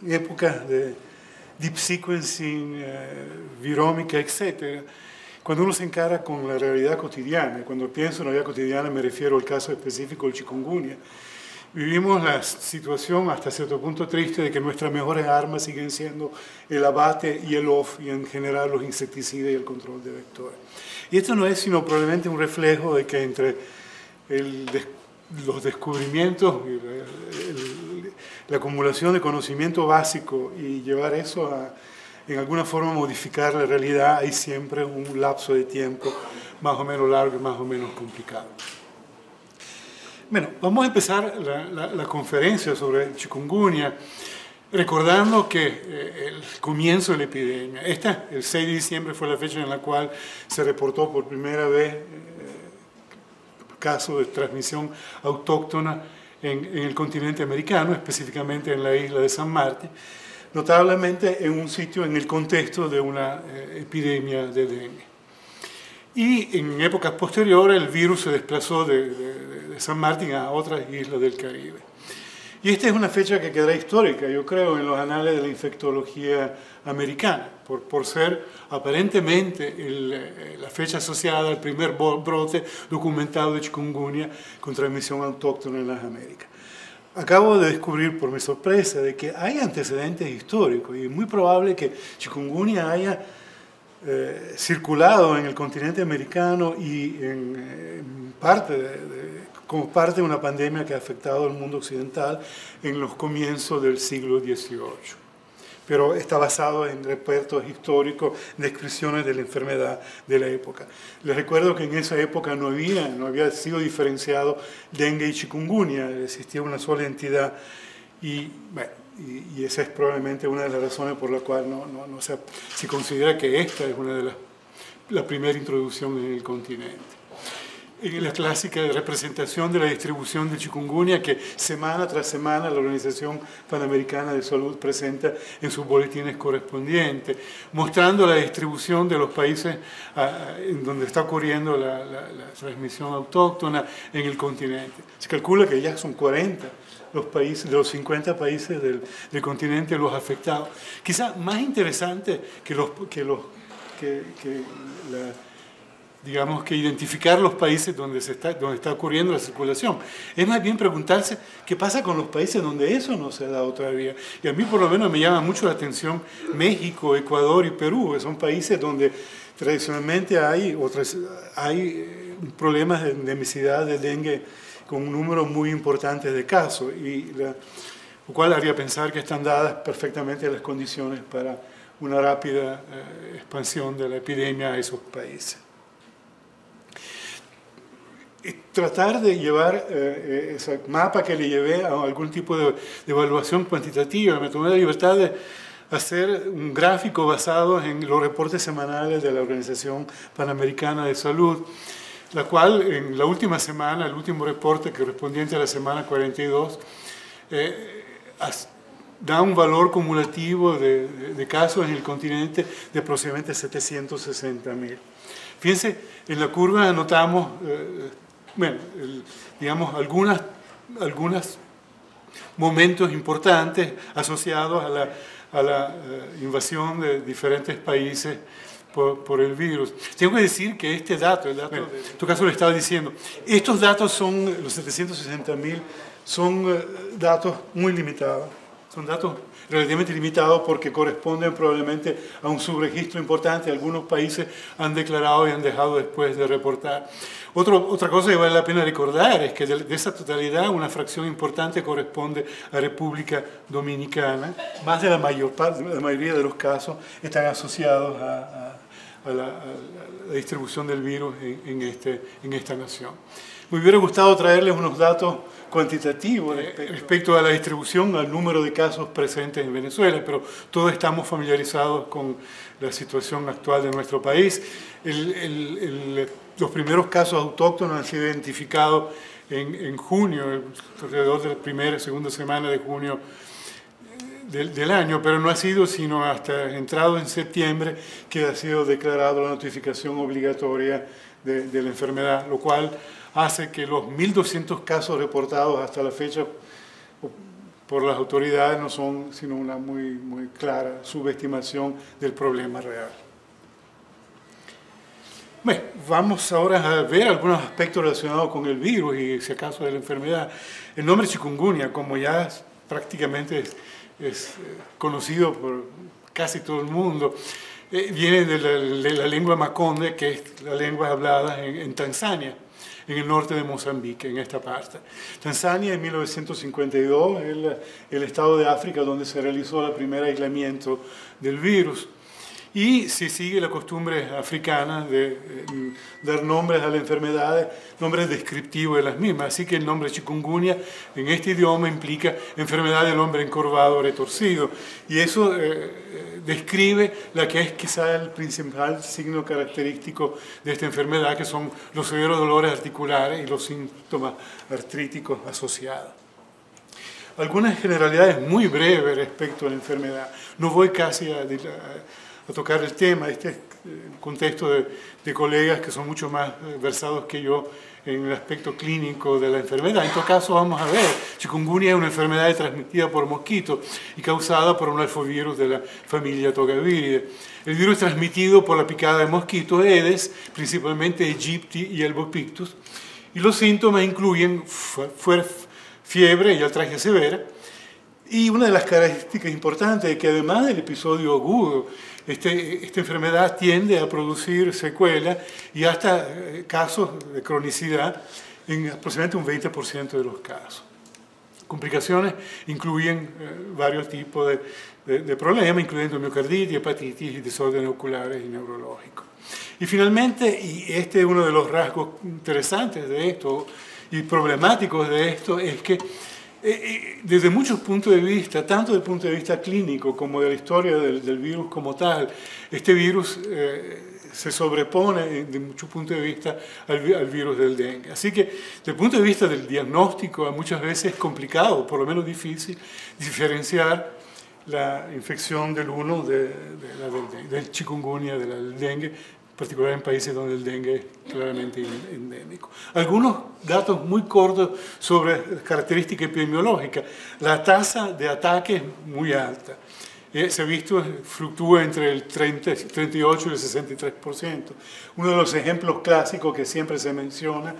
épocas de deep sequencing, virómica, etc., cuando uno se encara con la realidad cotidiana, cuando pienso en la realidad cotidiana me refiero al caso específico del chikungunya, vivimos la situación hasta cierto punto triste de que nuestras mejores armas siguen siendo el abate y el off, y en general los insecticidas y el control de vectores. Y esto no es sino probablemente un reflejo de que entre los descubrimientos, la acumulación de conocimiento básico y llevar eso a, en alguna forma, modificar la realidad, hay siempre un lapso de tiempo más o menos largo y más o menos complicado. Bueno, vamos a empezar la conferencia sobre chikungunya recordando que el comienzo de la epidemia, el 6 de diciembre fue la fecha en la cual se reportó por primera vez caso de transmisión autóctona en el continente americano, específicamente en la isla de San Martín, notablemente en un sitio en el contexto de una epidemia de dengue. Y en épocas posteriores el virus se desplazó de San Martín a otras islas del Caribe. Y esta es una fecha que quedará histórica, yo creo, en los anales de la infectología americana, por ser aparentemente la fecha asociada al primer brote documentado de chikungunya con transmisión autóctona en las Américas. Acabo de descubrir, por mi sorpresa, de que hay antecedentes históricos y es muy probable que chikungunya haya circulado en el continente americano y como parte de una pandemia que ha afectado al mundo occidental en los comienzos del siglo XVIII. Pero está basado en repertos históricos, descripciones de la enfermedad de la época. Les recuerdo que en esa época no había sido diferenciado dengue y chikungunya, existía una sola entidad y, bueno, y esa es probablemente una de las razones por la cual se considera que esta es una de la primera introducción en el continente. En la clásica representación de la distribución de chikungunya que semana tras semana la Organización Panamericana de Salud presenta en sus boletines correspondientes, mostrando la distribución de los países en donde está ocurriendo la transmisión autóctona en el continente. Se calcula que ya son 40 los países, de los 50 países del continente los afectados. Quizá más interesante digamos que identificar los países donde está ocurriendo la circulación. Es más bien preguntarse qué pasa con los países donde eso no se ha dado todavía. Y a mí por lo menos me llama mucho la atención México, Ecuador y Perú, que son países donde tradicionalmente hay problemas de endemicidad de dengue con un número muy importante de casos, lo cual haría pensar que están dadas perfectamente las condiciones para una rápida expansión de la epidemia a esos países. Tratar de llevar ese mapa que le llevé a algún tipo de evaluación cuantitativa, me tomé la libertad de hacer un gráfico basado en los reportes semanales de la Organización Panamericana de Salud, la cual en la última semana, el último reporte correspondiente a la semana 42, da un valor cumulativo de casos en el continente de aproximadamente 760.000. Fíjense, en la curva anotamos digamos, algunos momentos importantes asociados a la invasión de diferentes países por el virus. Tengo que decir que este dato, en tu caso lo estaba diciendo, estos datos son, los 760.000, son datos muy limitados, son datos relativamente limitados porque corresponden probablemente a un subregistro importante. Algunos países han declarado y han dejado después de reportar. Otra cosa que vale la pena recordar es que de esa totalidad una fracción importante corresponde a República Dominicana. Más de la mayoría de los casos están asociados a la distribución del virus en esta nación. Me hubiera gustado traerles unos datos cuantitativos respecto a la distribución, al número de casos presentes en Venezuela, pero todos estamos familiarizados con la situación actual de nuestro país. Los primeros casos autóctonos han sido identificados en junio, alrededor de la primera y segunda semana de junio del año, pero no ha sido sino hasta entrado en septiembre que ha sido declarada la notificación obligatoria de la enfermedad, lo cual hace que los 1.200 casos reportados hasta la fecha por las autoridades no son sino una muy clara subestimación del problema real. Bueno, vamos ahora a ver algunos aspectos relacionados con el virus y si acaso de la enfermedad. El nombre chikungunya, como ya prácticamente es conocido por casi todo el mundo, viene de la lengua makonde, que es la lengua hablada en Tanzania, en el norte de Mozambique, en esta parte. Tanzania en 1952 es el estado de África donde se realizó el primer aislamiento del virus. Y se sigue la costumbre africana de dar nombres a las enfermedades, nombres descriptivos de las mismas. Así que el nombre chikungunya en este idioma implica enfermedad del hombre encorvado o retorcido. Y eso describe la que es quizá el principal signo característico de esta enfermedad, que son los severos dolores articulares y los síntomas artríticos asociados. Algunas generalidades muy breves respecto a la enfermedad. No voy casi a tocar el tema, este contexto de colegas que son mucho más versados que yo en el aspecto clínico de la enfermedad. En todo caso, vamos a ver, chikungunya es una enfermedad transmitida por mosquitos y causada por un alfovirus de la familia Togaviridae. El virus es transmitido por la picada de mosquitos Aedes, principalmente Aegypti y Albopictus, y los síntomas incluyen fiebre y artralgia severa. Y una de las características importantes es que además del episodio agudo, esta enfermedad tiende a producir secuelas y hasta casos de cronicidad en aproximadamente un 20% de los casos. Complicaciones incluyen varios tipos de problemas, incluyendo miocarditis, hepatitis y desórdenes oculares y neurológicos. Y finalmente, y este es uno de los rasgos interesantes de esto y problemáticos de esto, es que desde muchos puntos de vista, tanto desde el punto de vista clínico como de la historia del virus como tal, este virus se sobrepone de muchos puntos de vista al virus del dengue. Así que desde el punto de vista del diagnóstico muchas veces es complicado, por lo menos difícil, diferenciar la infección del del chikungunya, del dengue, particular en países donde el dengue es claramente endémico. Algunos datos muy cortos sobre características epidemiológicas. La tasa de ataque es muy alta. Se ha visto, fluctúa entre el 38 y el 63%. Uno de los ejemplos clásicos que siempre se menciona,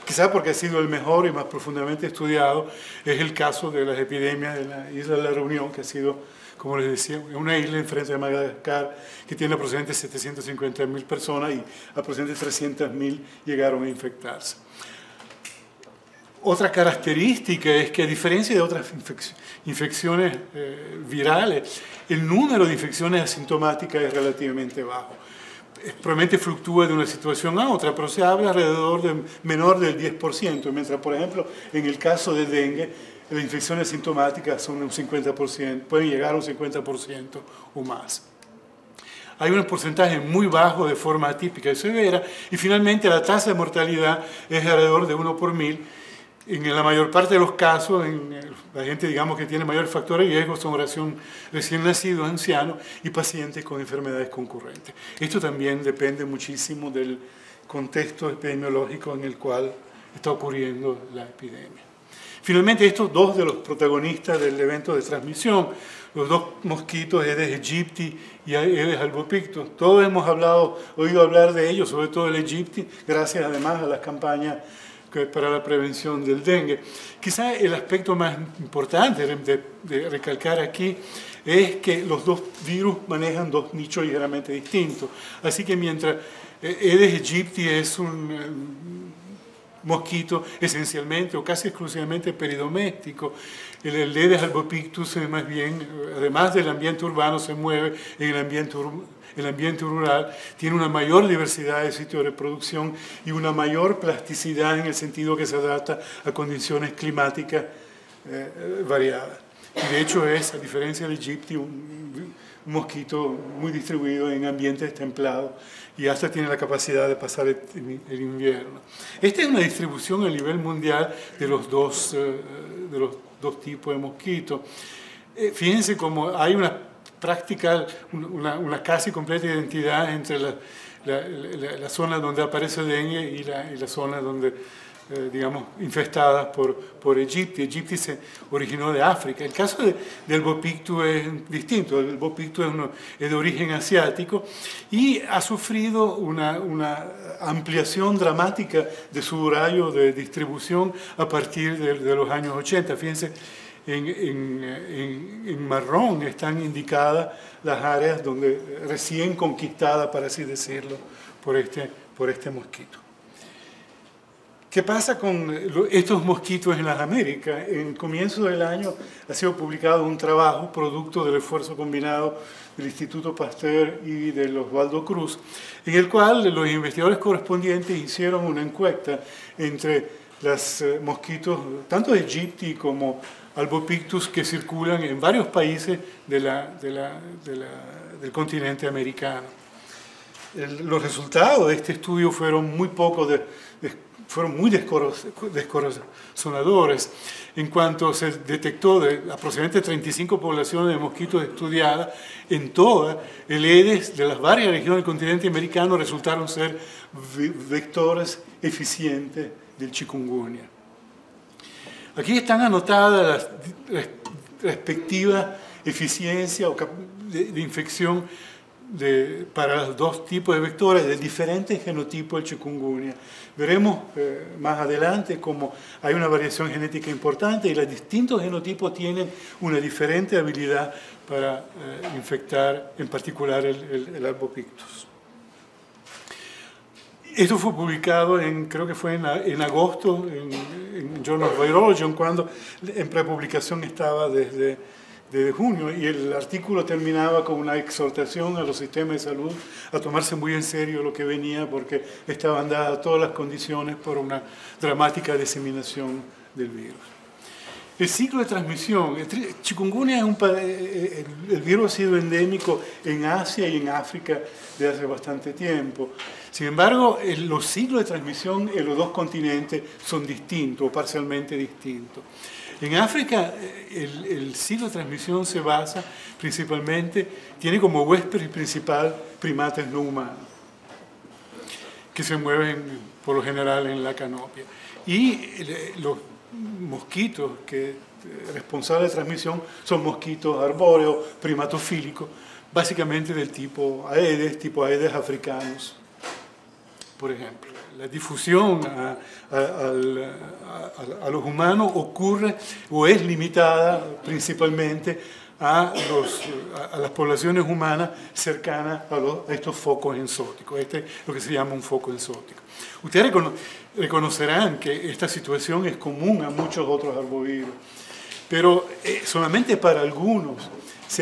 quizá porque ha sido el mejor y más profundamente estudiado, es el caso de las epidemias de la isla de la Reunión, que ha sido, como les decía, una isla enfrente de Madagascar que tiene aproximadamente 750.000 personas y aproximadamente 300.000 llegaron a infectarse. Otra característica es que, a diferencia de otras infecciones virales, el número de infecciones asintomáticas es relativamente bajo. Probablemente fluctúa de una situación a otra, pero se habla alrededor de menor del 10%, mientras, por ejemplo, en el caso de dengue, las infecciones asintomáticas son un 50%, pueden llegar a un 50% o más. Hay un porcentaje muy bajo de forma atípica y severa, y finalmente la tasa de mortalidad es alrededor de 1 por 1000. En la mayor parte de los casos, la gente digamos que tiene mayor factor de riesgo son recién nacidos, ancianos y pacientes con enfermedades concurrentes. Esto también depende muchísimo del contexto epidemiológico en el cual está ocurriendo la epidemia. Finalmente, estos dos de los protagonistas del evento de transmisión, los dos mosquitos Aedes aegypti y Aedes albopictus, todos hemos oído hablar de ellos, sobre todo el aegypti, gracias además a las campañas para la prevención del dengue. Quizá el aspecto más importante de recalcar aquí es que los dos virus manejan dos nichos ligeramente distintos. Así que mientras Aedes aegypti es un mosquito esencialmente o casi exclusivamente peridoméstico, el Aedes albopictus es más bien, además del ambiente urbano, se mueve en el ambiente rural, tiene una mayor diversidad de sitios de reproducción y una mayor plasticidad en el sentido que se adapta a condiciones climáticas variadas. Y de hecho es, a diferencia del aegypti, un mosquito muy distribuido en ambientes templados y hasta tiene la capacidad de pasar el invierno. Esta es una distribución a nivel mundial de los dos tipos de mosquitos. Fíjense cómo hay una casi completa identidad entre la zona donde aparece dengue y la zona donde digamos, infestadas por Egipti. Egipti se originó de África. El caso del Bopictus es distinto. El Bopictus es de origen asiático y ha sufrido una ampliación dramática de su rayo de distribución a partir de los años 80. Fíjense, en marrón están indicadas las áreas donde recién conquistadas, para así decirlo, por este mosquito. ¿Qué pasa con estos mosquitos en las Américas? En el comienzo del año ha sido publicado un trabajo producto del esfuerzo combinado del Instituto Pasteur y de Osvaldo Cruz, en el cual los investigadores correspondientes hicieron una encuesta entre los mosquitos, tanto de Egipti como Albopictus, que circulan en varios países del continente americano. Los resultados de este estudio fueron muy descorazonadores, en cuanto se detectó de aproximadamente 35 poblaciones de mosquitos estudiadas, en todas, el Aedes de las varias regiones del continente americano resultaron ser vectores eficientes del chikungunya. Aquí están anotadas las respectivas eficiencias de infección para los dos tipos de vectores de diferentes genotipos del chikungunya. Veremos más adelante cómo hay una variación genética importante y los distintos genotipos tienen una diferente habilidad para infectar, en particular el Albopictus. Esto fue publicado creo que fue en agosto en Journal of Virology, cuando en prepublicación estaba desde junio, y el artículo terminaba con una exhortación a los sistemas de salud a tomarse muy en serio lo que venía, porque estaban dadas todas las condiciones por una dramática diseminación del virus. El ciclo de transmisión, el chikungunya el virus ha sido endémico en Asia y en África desde hace bastante tiempo. Sin embargo, los ciclos de transmisión en los dos continentes son distintos o parcialmente distintos. En África, el ciclo de transmisión se basa principalmente, tiene como huésped principal primates no humanos, que se mueven por lo general en la canopia. Y los mosquitos responsables de transmisión son mosquitos arbóreos, primatofílicos, básicamente del tipo Aedes africanos, por ejemplo. La difusión a los humanos ocurre o es limitada principalmente a las poblaciones humanas cercanas a estos focos enzóticos. Este es lo que se llama un foco enzótico. Ustedes reconocerán que esta situación es común a muchos otros arbovirus, pero solamente para algunos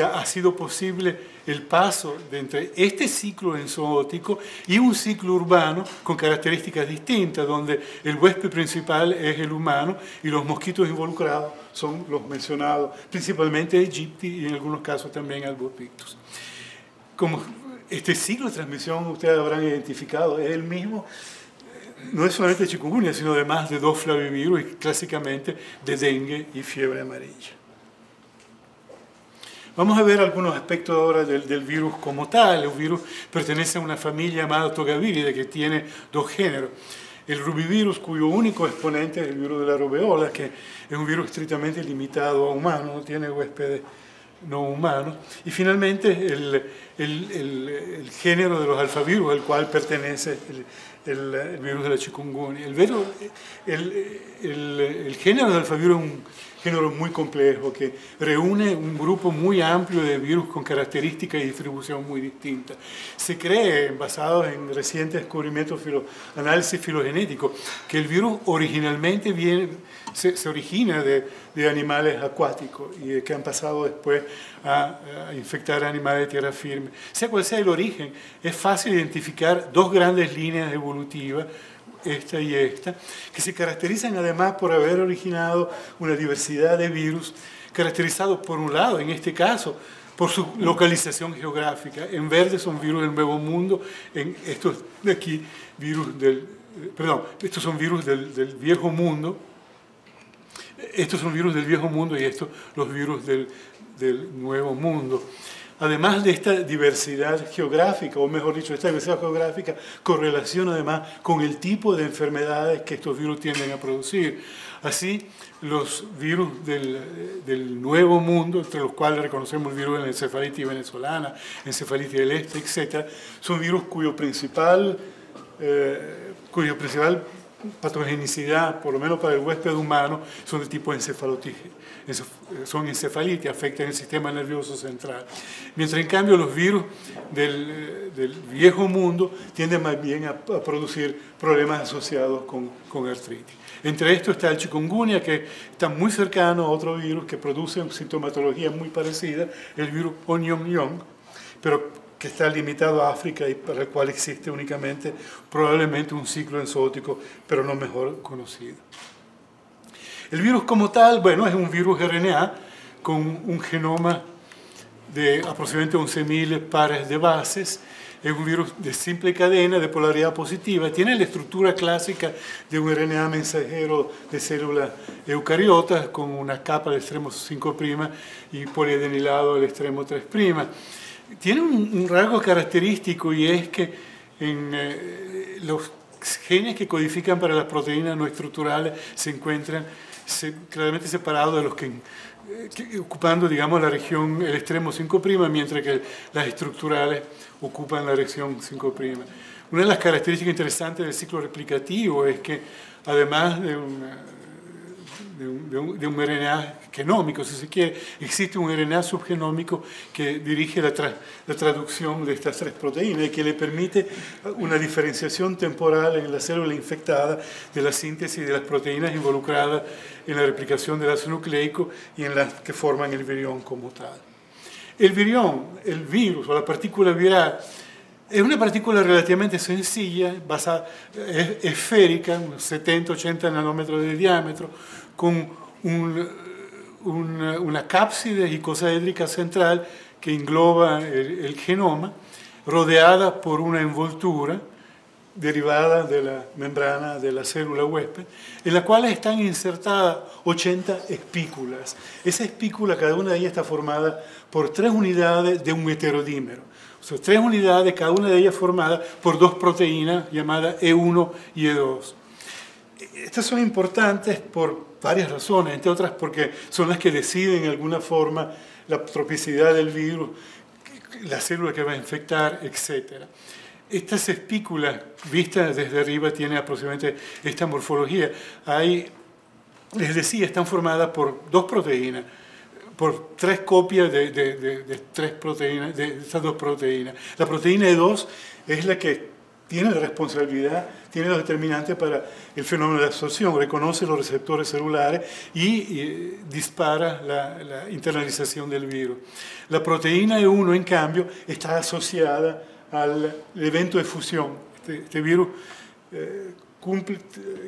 ha sido posible el paso de entre este ciclo enzootico y un ciclo urbano con características distintas, donde el huésped principal es el humano y los mosquitos involucrados son los mencionados, principalmente Egipti y en algunos casos también Albopictus. Como este ciclo de transmisión ustedes habrán identificado, es el mismo, no es solamente chikungunya, sino además de dos flavivirus y clásicamente de dengue y fiebre amarilla. Vamos a ver algunos aspectos ahora del virus como tal. El virus pertenece a una familia llamada Togaviridae que tiene dos géneros. El rubivirus, cuyo único exponente es el virus de la rubeola, que es un virus estrictamente limitado a humanos, no tiene huéspedes no humanos. Y finalmente el género de los alfavirus, al cual pertenece el virus de la chikungunya. El género de alfavirus es un género muy complejo que reúne un grupo muy amplio de virus con características y distribución muy distintas. Se cree, basado en recientes descubrimientos análisis filogenéticos, que el virus originalmente se origina de animales acuáticos y que han pasado después a infectar animales de tierra firme. Sea cual sea el origen, es fácil identificar dos grandes líneas evolutivas, esta y esta, que se caracterizan además por haber originado una diversidad de virus, caracterizados por un lado, en este caso, por su localización geográfica. En verde son virus del Nuevo Mundo, en estos de aquí, estos son virus del Viejo Mundo, estos son virus del Viejo Mundo y estos los virus del Nuevo Mundo. además de esta diversidad geográfica, o mejor dicho, esta diversidad geográfica correlaciona además con el tipo de enfermedades que estos virus tienden a producir. Así, los virus del Nuevo Mundo, entre los cuales reconocemos el virus de la encefalitis venezolana, encefalitis del Este, etc., son virus cuya principal patogenicidad, por lo menos para el huésped humano, son de tipo encefalitis. Son encefalitis, afectan el sistema nervioso central. Mientras en cambio los virus del viejo mundo tienden más bien a producir problemas asociados con artritis. Entre estos está el chikungunya, que está muy cercano a otro virus que produce una sintomatología muy parecida, el virus Onion-Young, pero que está limitado a África y para el cual existe únicamente probablemente un ciclo enzootico, pero no mejor conocido. El virus como tal, bueno, es un virus RNA con un genoma de aproximadamente 11.000 pares de bases. Es un virus de simple cadena, de polaridad positiva. Tiene la estructura clásica de un RNA mensajero de células eucariotas con una capa al extremo 5' y poliadenilado al extremo 3'. Tiene un rasgo característico y es que en los genes que codifican para las proteínas no estructurales se encuentran claramente separados de los que ocupando, digamos, la región, el extremo 5', mientras que las estructurales ocupan la región 5'. Una de las características interesantes del ciclo replicativo es que, además de un RNA genómico, si se quiere, existe un RNA subgenómico que dirige la traducción de estas tres proteínas y que le permite una diferenciación temporal en la célula infectada de la síntesis de las proteínas involucradas en la replicación del ácido nucleico y en las que forman el virión como tal. El virión, el virus o la partícula viral, es una partícula relativamente sencilla, esférica, unos 70-80 nanómetros de diámetro, con una cápside icosaédrica central que engloba el genoma, rodeada por una envoltura derivada de la membrana de la célula huésped, en la cual están insertadas 80 espículas. Esa espícula, cada una de ellas está formada por 3 unidades de un heterodímero. O sea, 3 unidades, cada una de ellas formada por 2 proteínas llamadas E1 y E2. Estas son importantes por varias razones, entre otras porque son las que deciden en alguna forma la tropicidad del virus, la célula que va a infectar, etc. Estas espículas, vistas desde arriba, tienen aproximadamente esta morfología. Les decía, están formadas por 2 proteínas, por 3 copias de 3 proteínas, de estas 2 proteínas. La proteína E2 es la que tiene la responsabilidad, tiene los determinantes para el fenómeno de absorción, reconoce los receptores celulares y dispara la internalización del virus. La proteína E1, en cambio, está asociada al evento de fusión. Este virus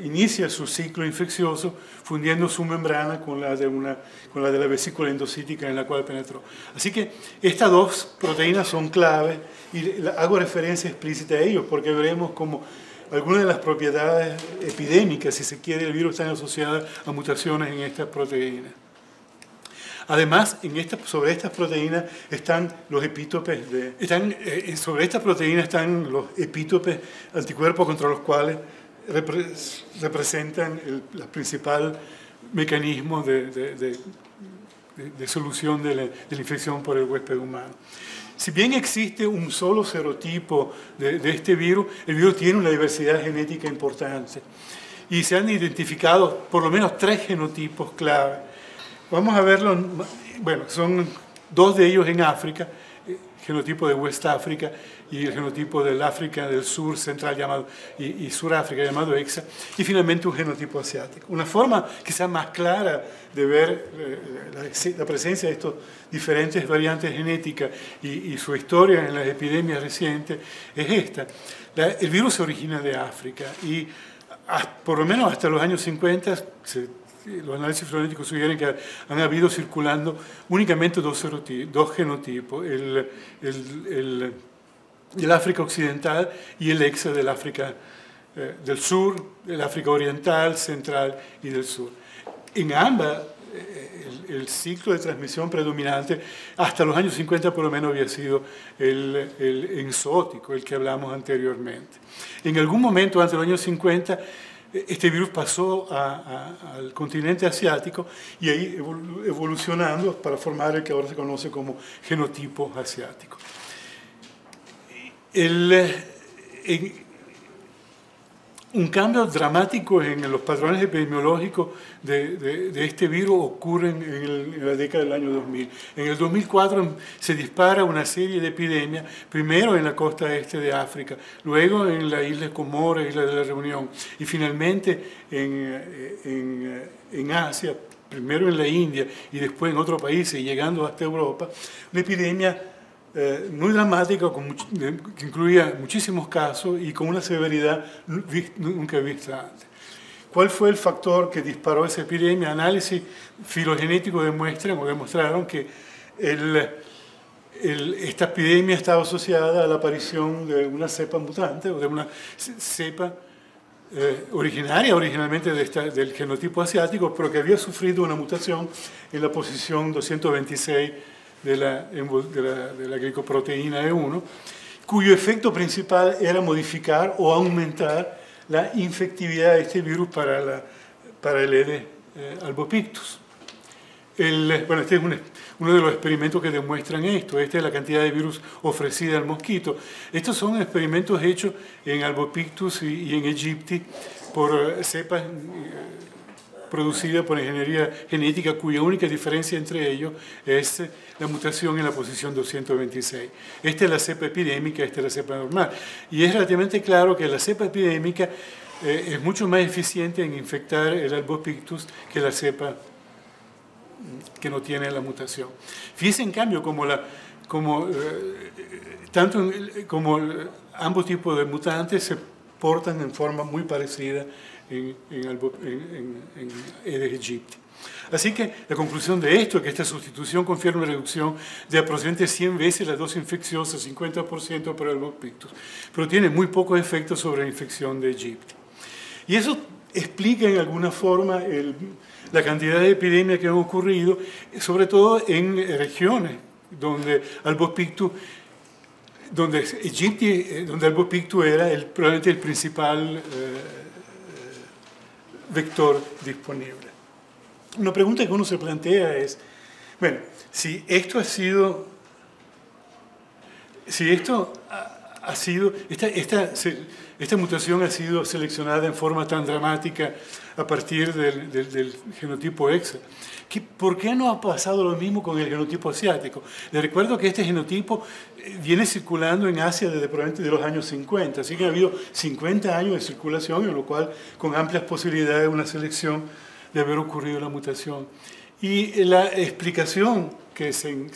inicia su ciclo infeccioso fundiendo su membrana con la de la vesícula endocítica en la cual penetró. Así que estas 2 proteínas son claves y hago referencia explícita a ellos porque veremos cómo algunas de las propiedades epidémicas, si se quiere, del virus están asociadas a mutaciones en estas proteínas. Además, sobre estas proteínas están los epítopes sobre estas proteínas están los epítopes anticuerpos contra los cuales representan el principal mecanismo de solución de la infección por el huésped humano. Si bien existe un solo serotipo de este virus, el virus tiene una diversidad genética importante y se han identificado por lo menos 3 genotipos clave. Vamos a verlo, bueno, son 2 de ellos en África, el genotipo de West África y el genotipo del África del Sur Central llamado, y Suráfrica llamado EXA, y finalmente un genotipo asiático. Una forma quizás más clara de ver la presencia de estos diferentes variantes genéticas y su historia en las epidemias recientes es esta. El virus se origina de África y por lo menos hasta los años 50 los análisis forénicos sugieren que han habido circulando únicamente 2 genotipos, el África Occidental y el EXA del África del Sur, el África Oriental, Central y del Sur. En ambas el ciclo de transmisión predominante hasta los años 50 por lo menos había sido el enzótico, el que hablamos anteriormente. En algún momento, antes de los años 50, este virus pasó al continente asiático y ahí evolucionando para formar el que ahora se conoce como genotipo asiático. Un cambio dramático en los patrones epidemiológicos de este virus ocurre en la década del año 2000. En el 2004 se dispara una serie de epidemias, primero en la costa este de África, luego en la isla Comoras, isla de la Reunión, y finalmente en Asia, primero en la India y después en otros países, llegando hasta Europa, una epidemia muy dramática, que incluía muchísimos casos y con una severidad nunca vista antes. ¿Cuál fue el factor que disparó esa epidemia? Análisis filogenéticos demostraron que esta epidemia estaba asociada a la aparición de una cepa mutante o de una cepa originalmente del genotipo asiático, pero que había sufrido una mutación en la posición 226 de la glicoproteína E1, cuyo efecto principal era modificar o aumentar la infectividad de este virus para el E. albopictus. Este es uno de los experimentos que demuestran esto. Esta es la cantidad de virus ofrecida al mosquito. Estos son experimentos hechos en albopictus y en Egypti por cepas producida por ingeniería genética, cuya única diferencia entre ellos es la mutación en la posición 226. Esta es la cepa epidémica, esta es la cepa normal. Y es relativamente claro que la cepa epidémica es mucho más eficiente en infectar el albopictus que la cepa que no tiene la mutación. Fíjense en cambio como ambos tipos de mutantes se portan en forma muy parecida en Aedes aegypti. Así que la conclusión de esto es que esta sustitución confiere una reducción de aproximadamente 100 veces la dosis infecciosa, 50% para el albopictus, pero tiene muy pocos efectos sobre la infección de Aegypti. Y eso explica en alguna forma la cantidad de epidemias que han ocurrido, sobre todo en regiones donde albopictus, donde albopictus era probablemente el principal vector disponible. Una pregunta que uno se plantea es, bueno, si esta mutación ha sido seleccionada en forma tan dramática a partir del genotipo EXA, ¿por qué no ha pasado lo mismo con el genotipo asiático? Les recuerdo que este genotipo viene circulando en Asia desde probablemente de los años 50, así que ha habido 50 años de circulación, en lo cual con amplias posibilidades de una selección de haber ocurrido la mutación. Y la explicación que se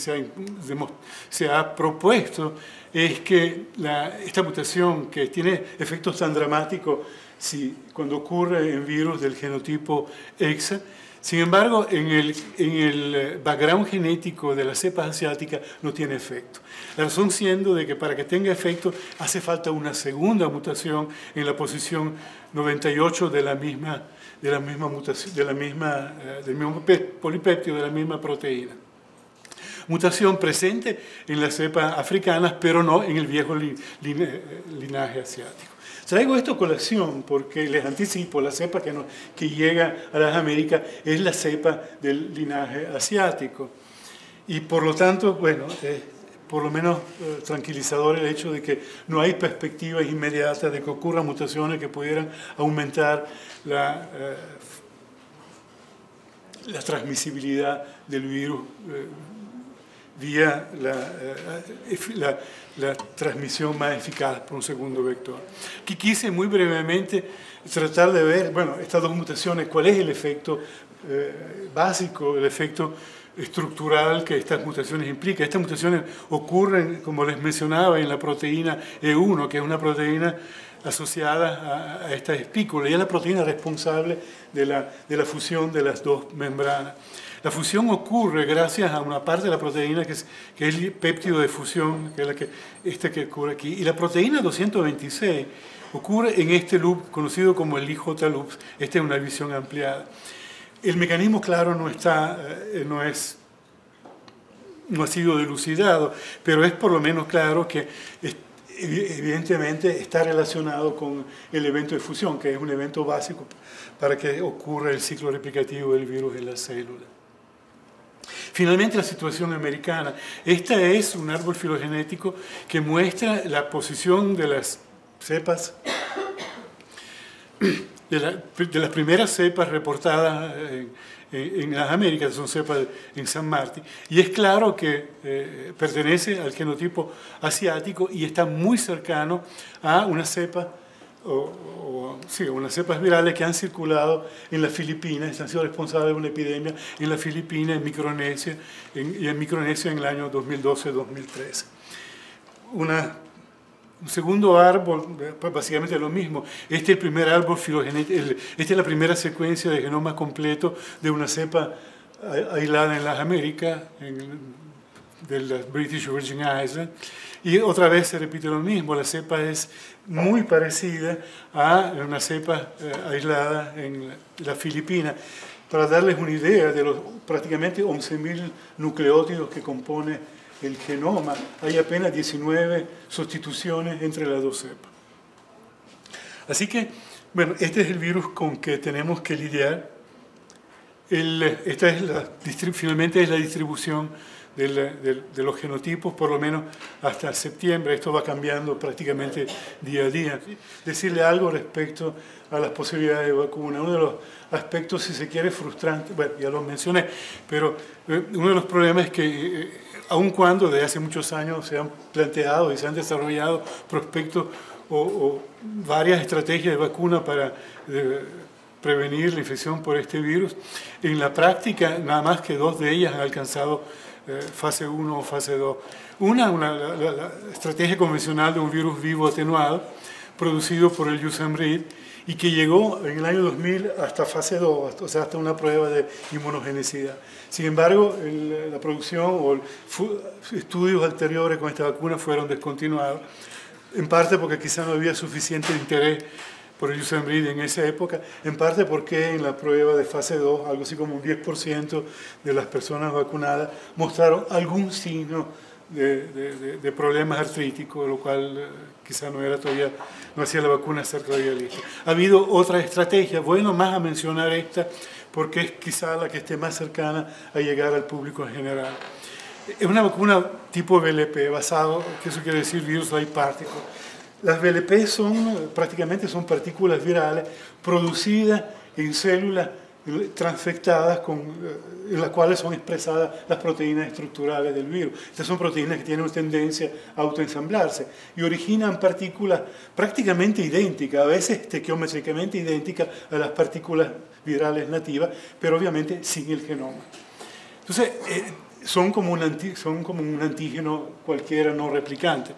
ha propuesto es que esta mutación, que tiene efectos tan dramáticos cuando ocurre en virus del genotipo EXA, sin embargo, en el background genético de las cepas asiáticas no tiene efecto. La razón siendo de que para que tenga efecto hace falta una segunda mutación en la posición 98 del mismo polipéptido de la misma proteína. Mutación presente en las cepas africanas, pero no en el viejo linaje asiático. Traigo esto a colación porque les anticipo, la cepa que llega a las Américas es la cepa del linaje asiático. Y por lo tanto, bueno, por lo menos tranquilizador el hecho de que no hay perspectivas inmediatas de que ocurran mutaciones que pudieran aumentar la transmisibilidad del virus vía la transmisión más eficaz por un segundo vector. Aquí quise muy brevemente tratar de ver, bueno, estas dos mutaciones, cuál es el efecto básico, el efecto estructural que estas mutaciones implican. Estas mutaciones ocurren, como les mencionaba, en la proteína E1, que es una proteína asociada a esta espícula, y es la proteína responsable de la fusión de las dos membranas. La fusión ocurre gracias a una parte de la proteína que es el péptido de fusión, que es que ocurre aquí. Y la proteína 226 ocurre en este loop conocido como el IJ loop. Esta es una visión ampliada. El mecanismo, claro, no ha sido dilucidado, pero es por lo menos claro que evidentemente está relacionado con el evento de fusión, que es un evento básico para que ocurra el ciclo replicativo del virus en la célula. Finalmente, la situación americana. Esta es un árbol filogenético que muestra la posición de las cepas, de las primeras cepas reportadas en las Américas, son cepas en San Martín, y es claro que pertenece al genotipo asiático y está muy cercano a una cepa, unas cepas virales que han circulado en las Filipinas, han sido responsables de una epidemia en las Filipinas, en Micronesia, y en Micronesia en el año 2012-2013. Un segundo árbol, básicamente lo mismo. Este es el primer árbol filogenético, esta es la primera secuencia de genoma completo de una cepa aislada en las Américas, de las British Virgin Islands. Y otra vez se repite lo mismo, la cepa es muy parecida a una cepa aislada en las Filipinas. Para darles una idea de los prácticamente 11.000 nucleótidos que compone el genoma, hay apenas 19 sustituciones entre las dos cepas. Así que, bueno, este es el virus con que tenemos que lidiar. Finalmente es la distribución de los genotipos, por lo menos hasta septiembre. Esto va cambiando prácticamente día a día. Decirle algo respecto a las posibilidades de vacuna. Uno de los aspectos, si se quiere, frustrantes, bueno, ya lo mencioné, pero uno de los problemas es que aun cuando desde hace muchos años se han planteado y se han desarrollado prospectos o varias estrategias de vacuna para prevenir la infección por este virus, en la práctica nada más que 2 de ellas han alcanzado fase 1 o fase 2. La estrategia convencional de un virus vivo atenuado, producido por el USAMRIID, y que llegó en el año 2000 hasta fase 2, o sea, hasta una prueba de inmunogenicidad. Sin embargo, la producción o estudios anteriores con esta vacuna fueron descontinuados, en parte porque quizá no había suficiente interés por el USAMRIID en esa época, en parte porque en la prueba de fase 2, algo así como un 10% de las personas vacunadas mostraron algún signo de problemas artríticos, lo cual quizá no hacía la vacuna ser realista. Ha habido otra estrategia, bueno, más a mencionar esta, porque es quizá la que esté más cercana a llegar al público en general. Es una vacuna tipo VLP, basado, que eso quiere decir virus-like particle. Las VLP prácticamente son partículas virales producidas en células transfectadas en las cuales son expresadas las proteínas estructurales del virus. Estas son proteínas que tienen una tendencia a autoensamblarse y originan partículas prácticamente idénticas, a veces estequiométricamente idénticas a las partículas virales nativas, pero obviamente sin el genoma. Entonces, son como un antígeno cualquiera no replicante.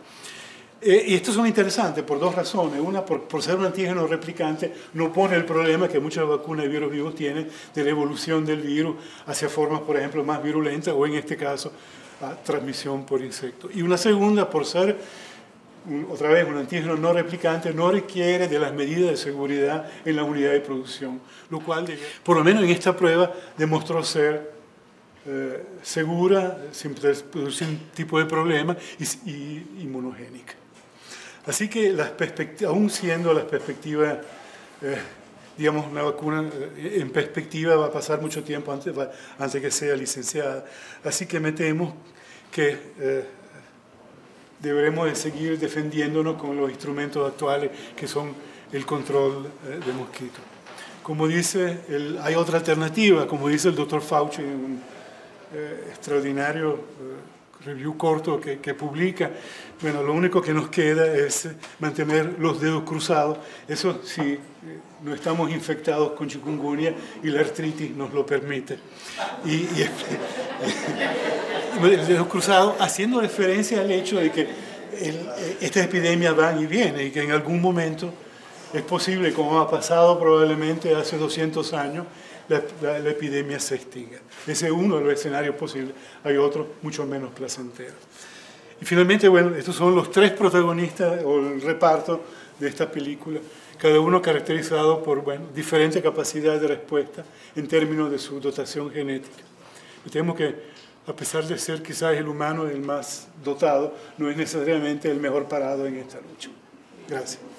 Y estos son interesantes por 2 razones. Una, por ser un antígeno replicante, no pone el problema que muchas vacunas de virus vivos tienen de la evolución del virus hacia formas, por ejemplo, más virulentas o en este caso, a transmisión por insectos. Y una segunda, por ser, otra vez, un antígeno no replicante, no requiere de las medidas de seguridad en la unidad de producción, lo cual, por lo menos en esta prueba, demostró ser segura, sin producir un tipo de problema y inmunogénica. Así que aún siendo las perspectivas, digamos, una vacuna en perspectiva va a pasar mucho tiempo antes que sea licenciada. Así que me temo que deberemos de seguir defendiéndonos con los instrumentos actuales que son el control de mosquitos. Como dice, hay otra alternativa, como dice el doctor Fauci en un extraordinario review corto que publica. Bueno, lo único que nos queda es mantener los dedos cruzados, eso sí, no estamos infectados con chikungunya y la artritis nos lo permite. El dedo cruzado haciendo referencia al hecho de que estas epidemias van y vienen y que en algún momento es posible, como ha pasado probablemente hace 200 años, la epidemia se extinga. Ese es uno de los escenarios posibles. Hay otros mucho menos placenteros. Y finalmente, bueno, estos son los 3 protagonistas o el reparto de esta película, cada uno caracterizado por diferente capacidad de respuesta en términos de su dotación genética. Tenemos que, a pesar de ser quizás el humano el más dotado, no es necesariamente el mejor parado en esta lucha. Gracias.